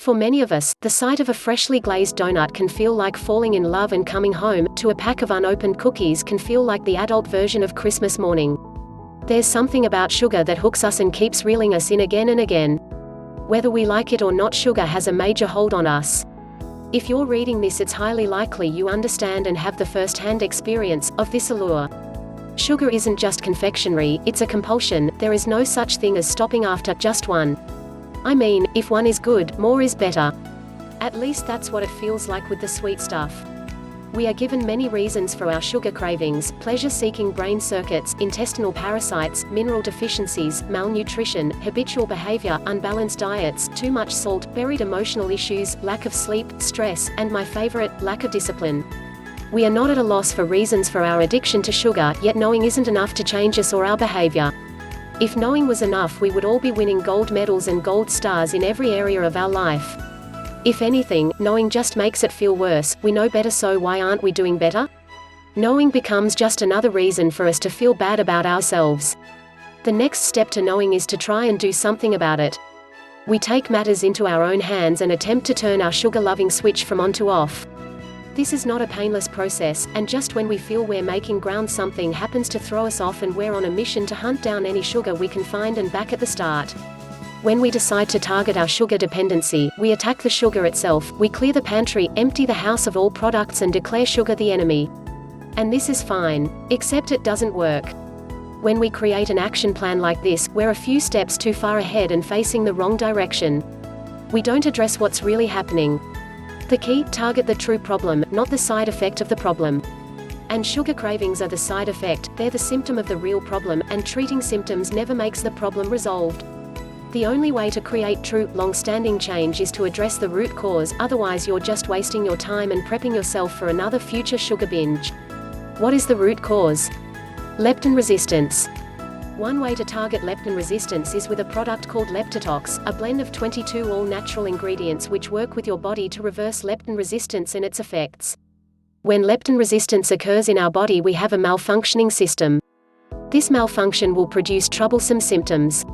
For many of us, the sight of a freshly glazed donut can feel like falling in love, and coming home to a pack of unopened cookies can feel like the adult version of Christmas morning. There's something about sugar that hooks us and keeps reeling us in again and again. Whether we like it or not, sugar has a major hold on us. If you're reading this, it's highly likely you understand and have the first-hand experience of this allure. Sugar isn't just confectionery, it's a compulsion. There is no such thing as stopping after just one. I mean, if one is good, more is better. At least that's what it feels like with the sweet stuff. We are given many reasons for our sugar cravings: pleasure-seeking brain circuits, intestinal parasites, mineral deficiencies, malnutrition, habitual behavior, unbalanced diets, too much salt, buried emotional issues, lack of sleep, stress, and my favorite, lack of discipline. We are not at a loss for reasons for our addiction to sugar, yet knowing isn't enough to change us or our behavior. If knowing was enough, we would all be winning gold medals and gold stars in every area of our life. If anything, knowing just makes it feel worse. We know better, so why aren't we doing better? Knowing becomes just another reason for us to feel bad about ourselves. The next step to knowing is to try and do something about it. We take matters into our own hands and attempt to turn our sugar-loving switch from on to off. This is not a painless process, and just when we feel we're making ground, something happens to throw us off, and we're on a mission to hunt down any sugar we can find, and back at the start. When we decide to target our sugar dependency, we attack the sugar itself. We clear the pantry, empty the house of all products, and declare sugar the enemy. And this is fine. Except it doesn't work. When we create an action plan like this, we're a few steps too far ahead and facing the wrong direction. We don't address what's really happening. The key: target the true problem, not the side effect of the problem. And sugar cravings are the side effect, they're the symptom of the real problem, and treating symptoms never makes the problem resolved. The only way to create true, long-standing change is to address the root cause, otherwise you're just wasting your time and prepping yourself for another future sugar binge. What is the root cause? Leptin resistance. One way to target leptin resistance is with a product called Leptitox, a blend of 22 all-natural ingredients which work with your body to reverse leptin resistance and its effects. When leptin resistance occurs in our body, we have a malfunctioning system. This malfunction will produce troublesome symptoms.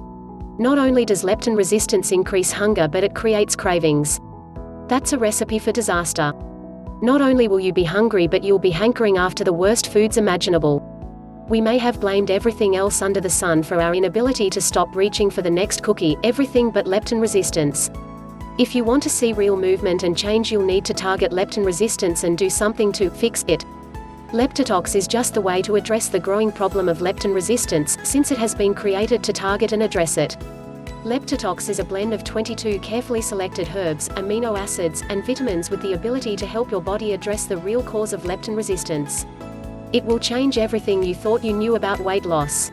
Not only does leptin resistance increase hunger, but it creates cravings. That's a recipe for disaster. Not only will you be hungry, but you'll be hankering after the worst foods imaginable. We may have blamed everything else under the sun for our inability to stop reaching for the next cookie, everything but leptin resistance. If you want to see real movement and change, you'll need to target leptin resistance and do something to fix it. Leptitox is just the way to address the growing problem of leptin resistance, since it has been created to target and address it. Leptitox is a blend of 22 carefully selected herbs, amino acids, and vitamins with the ability to help your body address the real cause of leptin resistance. It will change everything you thought you knew about weight loss.